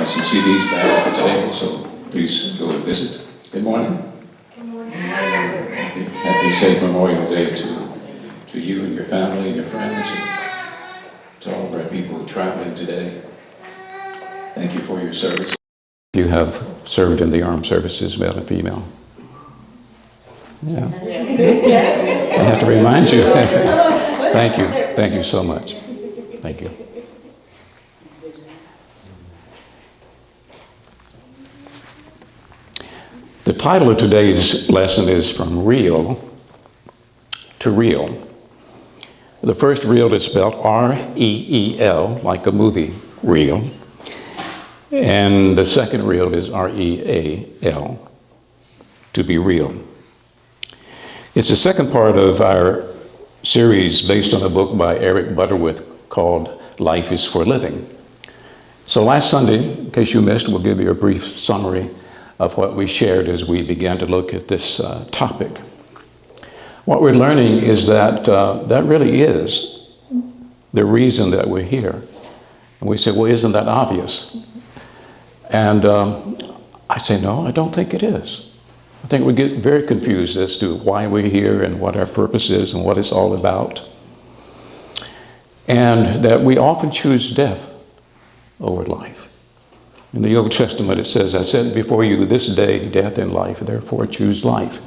some CDs back at the table, so please go and visit. Good morning. Good morning. Happy safe Memorial Day to you and your family and your friends, and to all of our people traveling today. Thank you for your service. You have served in the armed services, male and female. Yeah. I have to remind you. Thank you. Thank you so much. Thank you. The title of today's lesson is From Real to Real. The first real is spelled R-E-E-L, like a movie reel. And the second real is R-E-A-L, to be real. It's the second part of our series based on a book by Eric Butterworth called Life is for Living. So last Sunday, in case you missed, we'll give you a brief summary of what we shared as we began to look at this topic. What we're learning is that that really is the reason that we're here. And we say, well, isn't that obvious? And I say, no, I don't think it is. I think we get very confused as to why we're here and what our purpose is and what it's all about. And that we often choose death over life. In the Old Testament it says, I set before you this day death and life, therefore choose life,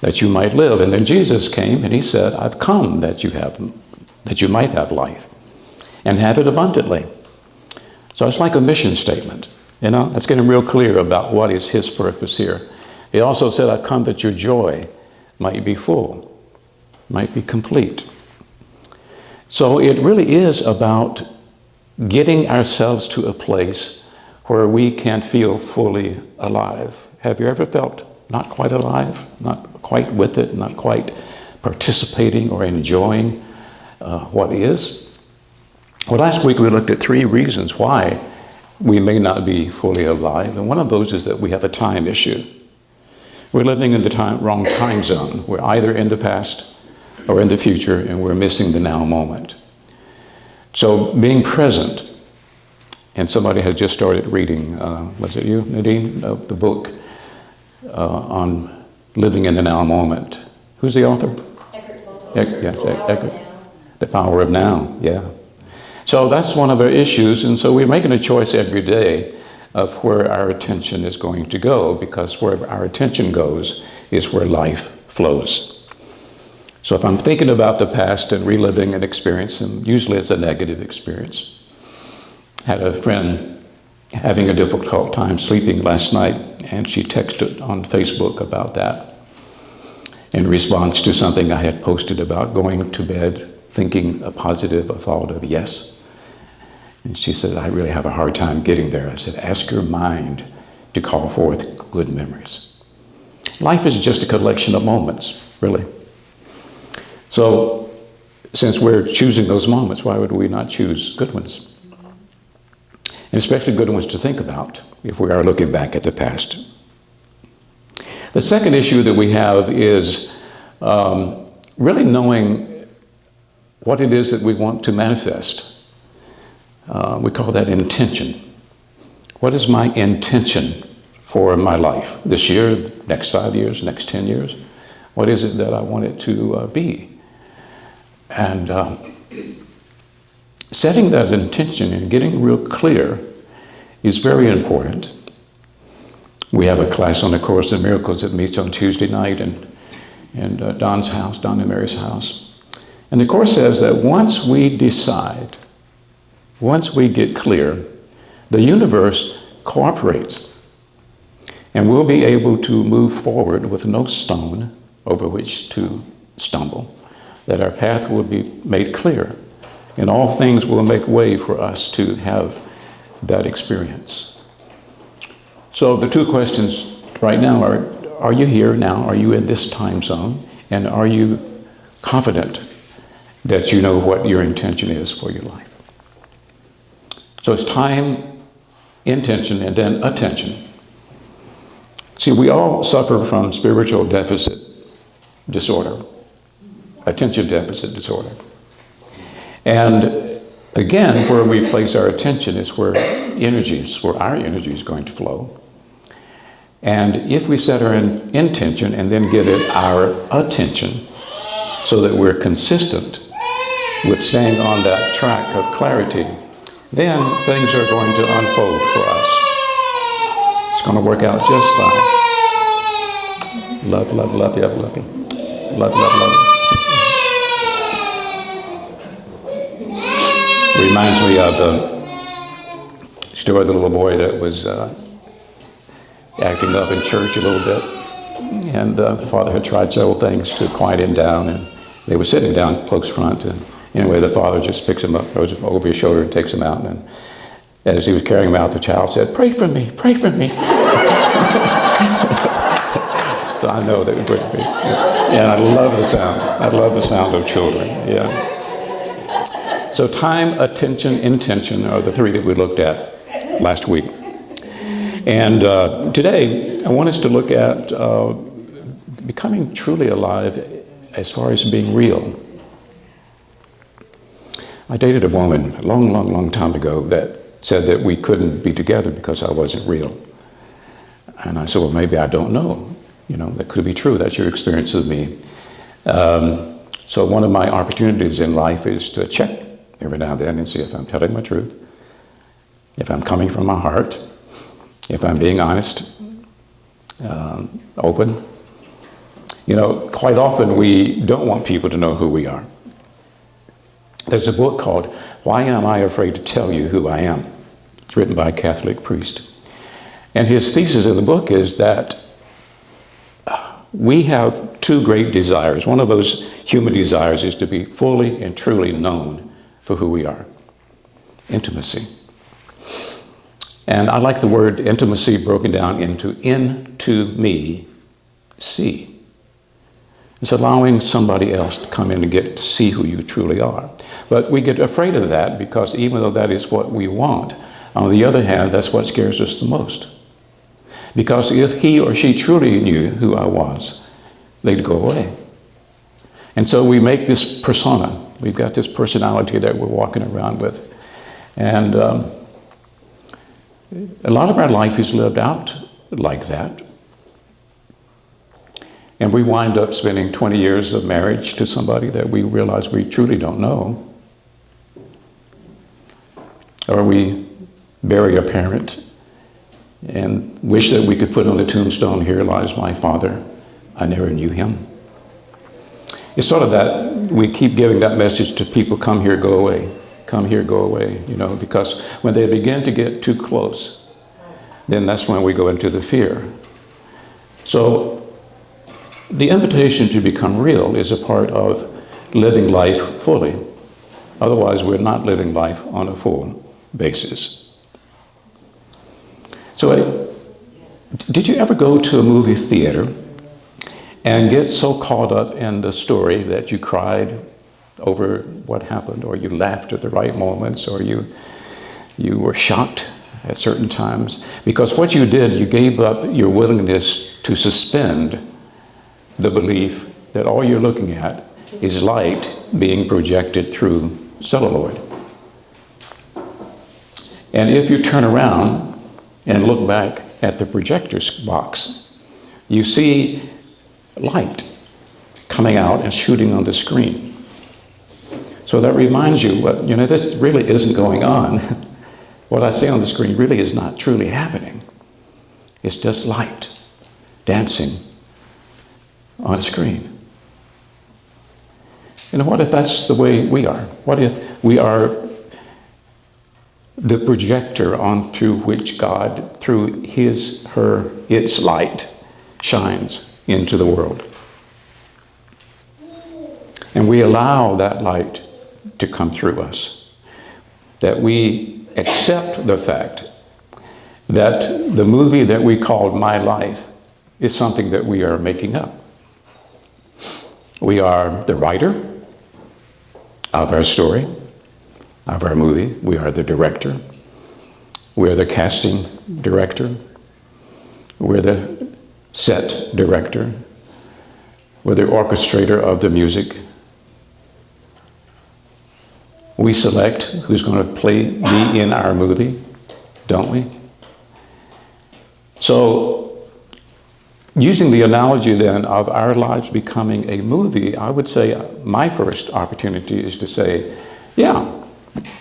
that you might live. And then Jesus came and he said, I've come that you might have life and have it abundantly. So it's like a mission statement. You know, it's getting real clear about what is his purpose here. He also said, I've come that your joy might be full, might be complete. So it really is about getting ourselves to a place where we can feel fully alive. Have you ever felt not quite alive, not quite with it, not quite participating or enjoying what is? Well, last week we looked at 3 reasons why we may not be fully alive, and one of those is that we have a time issue. We're living in the wrong time zone. We're either in the past or in the future, and we're missing the now moment. So being present, and somebody had just started reading, was it you, Nadine, the book on living in the now moment. Who's the author? Eckhart Tolle. Yes, Eckhart. The Power of Now, yeah. So that's one of our issues, and so we're making a choice every day of where our attention is going to go, because where our attention goes is where life flows. So if I'm thinking about the past and reliving an experience, and usually it's a negative experience. I had a friend having a difficult time sleeping last night, and she texted on Facebook about that in response to something I had posted about going to bed thinking a thought of yes. And she said, I really have a hard time getting there. I said, ask your mind to call forth good memories. Life is just a collection of moments, really. So, since we're choosing those moments, why would we not choose good ones? And especially good ones to think about if we are looking back at the past. The second issue that we have is really knowing what it is that we want to manifest. We call that intention. What is my intention for my life this year, next 5 years, next 10 years? What is it that I want it to be? And setting that intention and getting real clear is very important. We have a class on the Course in Miracles that meets on Tuesday night in Don's house, Don and Mary's house. And the Course says that once we decide, once we get clear, the universe cooperates and we'll be able to move forward with no stone over which to stumble, that our path will be made clear and all things will make way for us to have that experience. So the 2 questions right now are you here now? Are you in this time zone? And are you confident that you know what your intention is for your life? So it's time, intention, and then attention. See, we all suffer from spiritual deficit disorder, attention deficit disorder. And Again, where we place our attention is where our energy is going to flow. And if we set our intention and then give it our attention so that we're consistent with staying on that track of clarity, then things are going to unfold for us. It's going to work out just fine. Love, love, love, love, love. Love, love, love. It reminds me of the story of the little boy that was acting up in church a little bit. And the father had tried several things to quiet him down, and they were sitting down close front. And anyway, the father just picks him up, throws him over his shoulder, and takes him out. And as he was carrying him out, the child said, "Pray for me, pray for me." So I know that it would be. And I love the sound. I love the sound of children. Yeah. So time, attention, intention are the three that we looked at last week. And today, I want us to look at becoming truly alive as far as being real. I dated a woman a long, long, long time ago that said that we couldn't be together because I wasn't real. And I said, well, maybe I don't know. You know, that could be true. That's your experience of me. So one of my opportunities in life is to check every now and then and see if I'm telling my truth, if I'm coming from my heart, if I'm being honest, open. You know, quite often we don't want people to know who we are. There's a book called Why Am I Afraid to Tell You Who I Am? It's written by a Catholic priest. And his thesis in the book is that we have two great desires. One of those human desires is to be fully and truly known for who we are. Intimacy. And I like the word intimacy broken down into me, see. It's allowing somebody else to come in and get to see who you truly are. But we get afraid of that because even though that is what we want, on the other hand, that's what scares us the most. Because if he or she truly knew who I was, they'd go away. And so we make this persona. We've got this personality that we're walking around with. And a lot of our life is lived out like that. And we wind up spending 20 years of marriage to somebody that we realize we truly don't know. Or we bury a parent and wish that we could put on the tombstone, "Here lies my father. I never knew him." It's sort of that we keep giving that message to people, come here, go away. Come here, go away, you know, because when they begin to get too close, then that's when we go into the fear. So the invitation to become real is a part of living life fully. Otherwise, we're not living life on a full basis. So did you ever go to a movie theater and get so caught up in the story that you cried over what happened, or you laughed at the right moments, or you were shocked at certain times? Because what you did, you gave up your willingness to suspend the belief that all you're looking at is light being projected through celluloid. And if you turn around and look back at the projector box, you see light coming out and shooting on the screen. So that reminds you, well, you know, this really isn't going on. What I see on the screen really is not truly happening. It's just light dancing on a screen. And what if that's the way we are? What if we are the projector on through which God, through its light, shines into the world? And we allow that light to come through us. That we accept the fact that the movie that we called My Life is something that we are making up. We are the writer of our story, of our movie. We are the director. We are the casting director. We're the set director. We're the orchestrator of the music. We select who's going to be in our movie, don't we? So, using the analogy then of our lives becoming a movie, I would say my first opportunity is to say, yeah,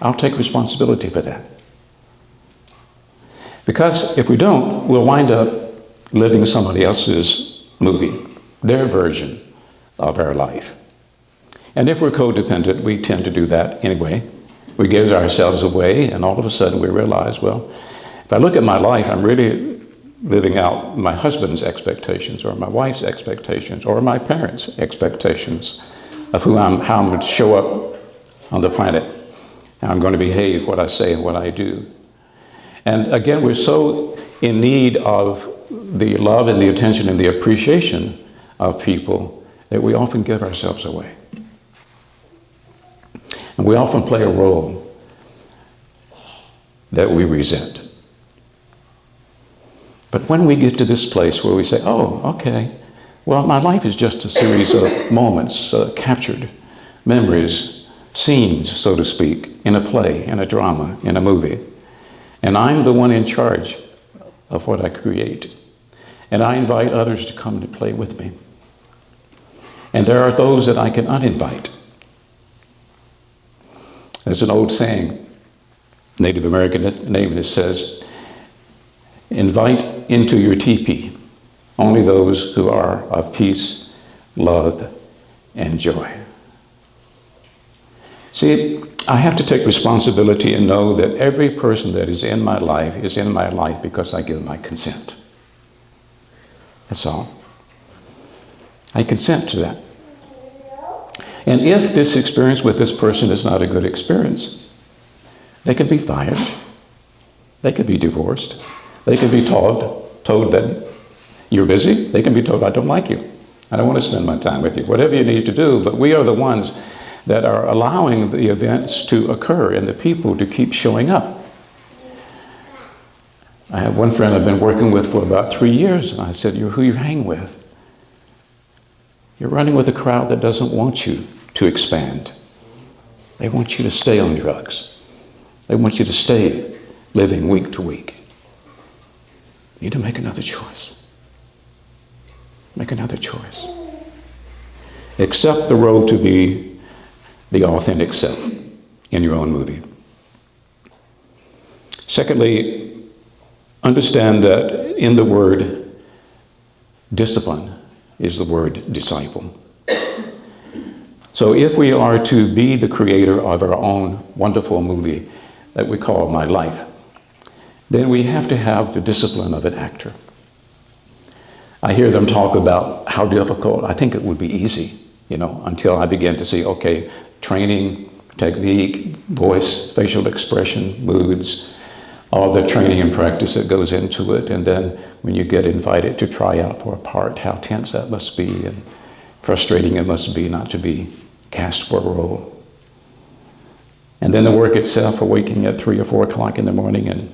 I'll take responsibility for that. Because if we don't, we'll wind up living somebody else's movie, their version of our life. And if we're codependent, we tend to do that anyway. We give ourselves away, and all of a sudden we realize, well, if I look at my life, I'm really living out my husband's expectations, or my wife's expectations, or my parents' expectations of how I'm going to show up on the planet, how I'm going to behave, what I say and what I do. And again, we're so in need of the love and the attention and the appreciation of people that we often give ourselves away. And we often play a role that we resent. But when we get to this place where we say, oh, okay, well, my life is just a series of moments, captured memories, scenes, so to speak, in a play, in a drama, in a movie. And I'm the one in charge of what I create. And I invite others to come to play with me. And there are those that I can uninvite. There's an old saying, Native American name, that says, invite into your teepee only those who are of peace, love, and joy. See, I have to take responsibility and know that every person that is in my life because I give my consent. That's all. I consent to that. And if this experience with this person is not a good experience, they could be fired. They could be divorced. They could be told that you're busy. They can be told, I don't like you. I don't want to spend my time with you. Whatever you need to do, but we are the ones that are allowing the events to occur and the people to keep showing up. I have one friend I've been working with for about 3 years, and I said, who you hang with? You're running with a crowd that doesn't want you to expand. They want you to stay on drugs. They want you to stay living week to week. You need to make another choice. Make another choice. Accept the role to be the authentic self in your own movie. Secondly, understand that in the word discipline is the word disciple. So if we are to be the creator of our own wonderful movie that we call My Life, then we have to have the discipline of an actor. I hear them talk about how difficult. I think it would be easy, until I begin to see, okay, training, technique, voice, facial expression, moods, all the training and practice that goes into it. And then when you get invited to try out for a part, how tense that must be and frustrating it must be not to be cast for a role. And then the work itself, for waking at 3 or 4 o'clock in the morning and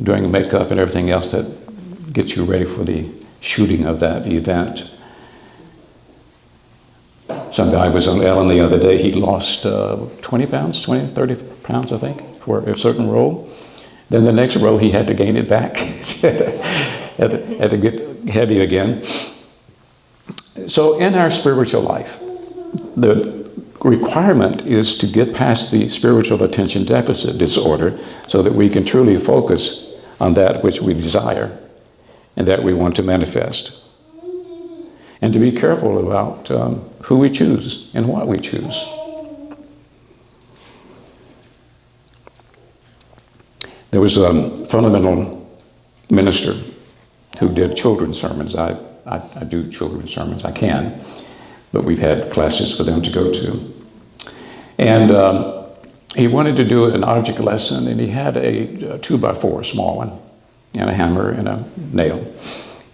doing makeup and everything else that gets you ready for the shooting of that event. Some guy was on Ellen the other day. He lost 30 pounds, I think, for a certain role. Then the next role, he had to gain it back. had to get heavy again. So in our spiritual life, the requirement is to get past the spiritual attention deficit disorder so that we can truly focus on that which we desire and that we want to manifest. And to be careful about who we choose and what we choose. There was a fundamental minister who did children's sermons. I do children's sermons. I can, but we've had classes for them to go to. And he wanted to do an object lesson, and he had a 2x4, small one, and a hammer and a nail.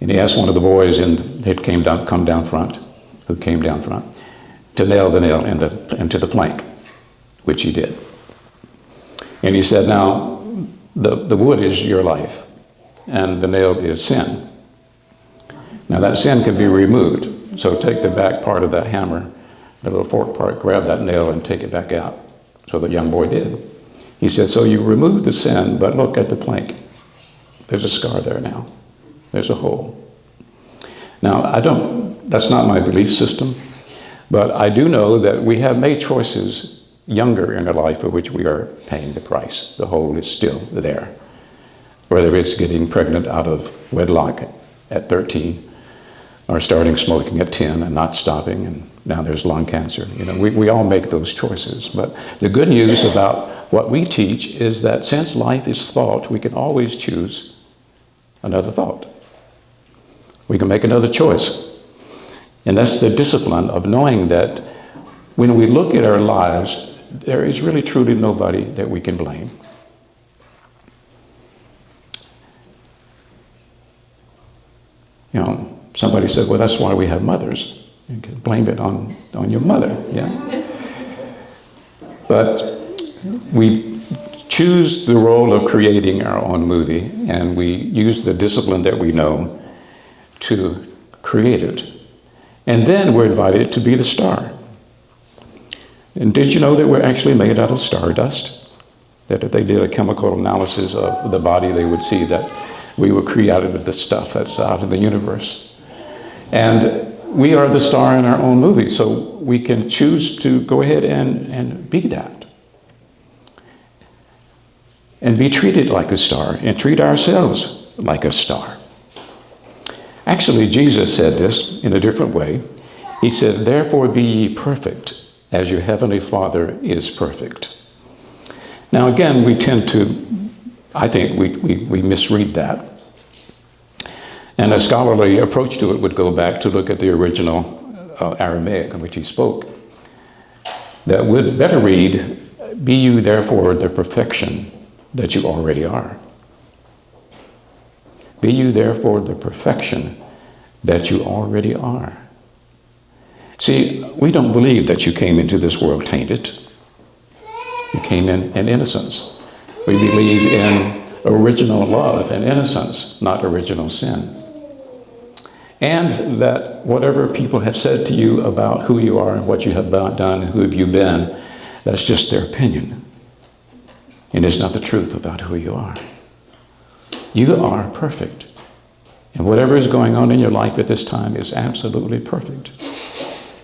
And he asked one of the boys who came down front, to nail the nail into the plank, which he did. And he said, now, the wood is your life, and the nail is sin. Now that sin can be removed. So take the back part of that hammer, the little fork part, grab that nail and take it back out. So the young boy did. He said, so you removed the sin, but look at the plank. There's a scar there now. There's a hole. Now, that's not my belief system, but I do know that we have made choices younger in our life for which we are paying the price. The hole is still there. Whether it's getting pregnant out of wedlock at 13 or starting smoking at 10 and not stopping, and now there's lung cancer. We all make those choices. But the good news about what we teach is that since life is thought, we can always choose another thought. We can make another choice. And that's the discipline of knowing that when we look at our lives, there is really truly nobody that we can blame. Somebody said, well, that's why we have mothers. You can blame it on your mother, yeah? But we choose the role of creating our own movie, and we use the discipline that we know to create it. And then we're invited to be the star. And did you know that we're actually made out of stardust? That if they did a chemical analysis of the body, they would see that we were created of the stuff that's out in the universe. And we are the star in our own movie, so we can choose to go ahead and be that. And be treated like a star, and treat ourselves like a star. Actually, Jesus said this in a different way. He said, therefore be ye perfect, as your heavenly Father is perfect. Now again, I think we misread that. And a scholarly approach to it would go back to look at the original Aramaic in which he spoke. That would better read, be you therefore the perfection that you already are. Be you therefore the perfection that you already are. See, we don't believe that you came into this world tainted. You came in innocence. We believe in original love and innocence, not original sin. And that whatever people have said to you about who you are and what you have done and who have you been, that's just their opinion. And it's not the truth about who you are. You are perfect. And whatever is going on in your life at this time is absolutely perfect.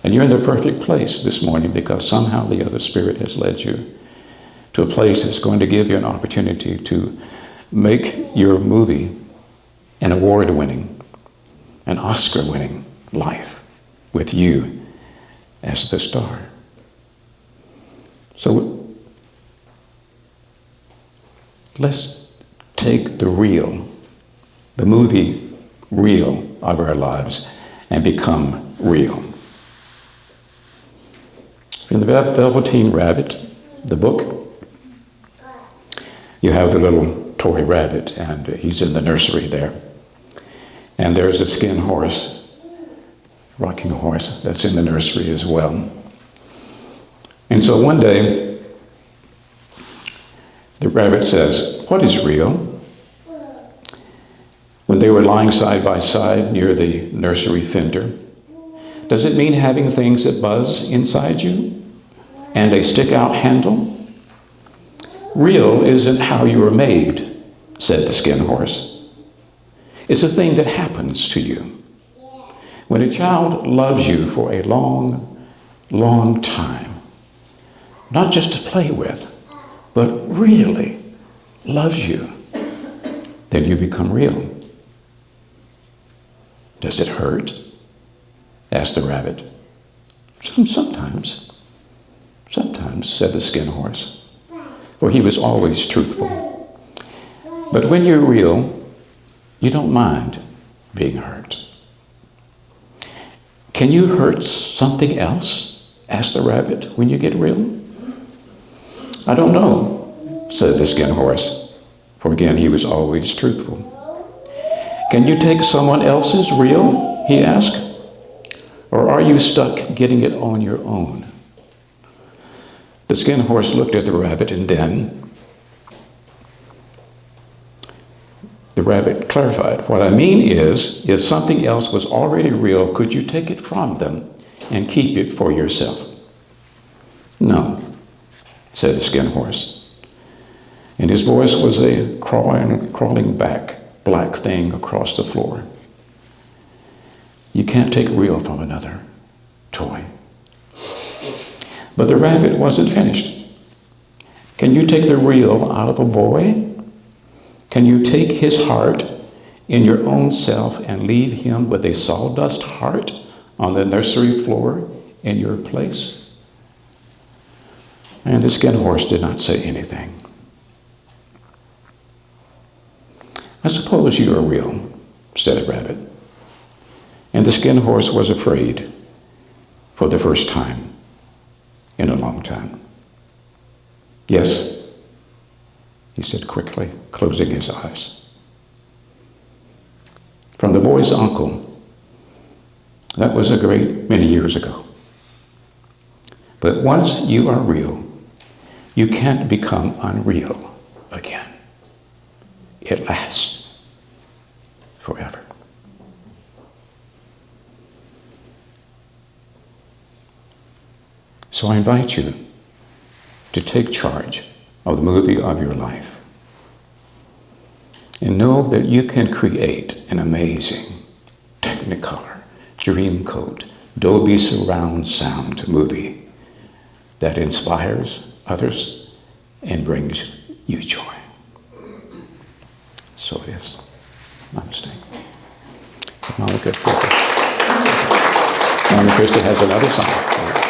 And you're in the perfect place this morning because somehow the other Spirit has led you to a place that's going to give you an opportunity to make your movie an award-winning, an Oscar-winning life with you as the star. So let's take the movie reel of our lives and become real. In the Velveteen Rabbit, the book, you have the little toy rabbit, and he's in the nursery there. And there's a skin horse, rocking horse, that's in the nursery as well. And so one day, the rabbit says, what is real? When they were lying side by side near the nursery fender, does it mean having things that buzz inside you and a stick-out handle? Real isn't how you were made, said the skin horse. It's a thing that happens to you. When a child loves you for a long, long time, not just to play with, but really loves you, then you become real. Does it hurt? Asked the rabbit. Sometimes, said the skin horse, for he was always truthful. But when you're real, you don't mind being hurt. Can you hurt something else? Asked the rabbit, when you get real? I don't know, said the skin horse, for again he was always truthful. Can you take someone else's real? He asked. Or are you stuck getting it on your own? The skin horse looked at the rabbit, and then the rabbit clarified, what I mean is, if something else was already real, could you take it from them and keep it for yourself? No, said the Skin Horse. And his voice was a crawling back, black thing across the floor. You can't take real from another toy. But the rabbit wasn't finished. Can you take the real out of a boy? Can you take his heart in your own self and leave him with a sawdust heart on the nursery floor in your place? And the Skin Horse did not say anything. I suppose you are real, said the rabbit. And the Skin Horse was afraid for the first time in a long time. Yes, he said quickly, closing his eyes. From the boy's uncle, that was a great many years ago. But once you are real, you can't become unreal again. It lasts forever. So I invite you to take charge of the movie of your life and know that you can create an amazing Technicolor, Dreamcoat, Dolby surround sound movie that inspires others and brings you joy. So it is. Namaste. Mama Christie has another song.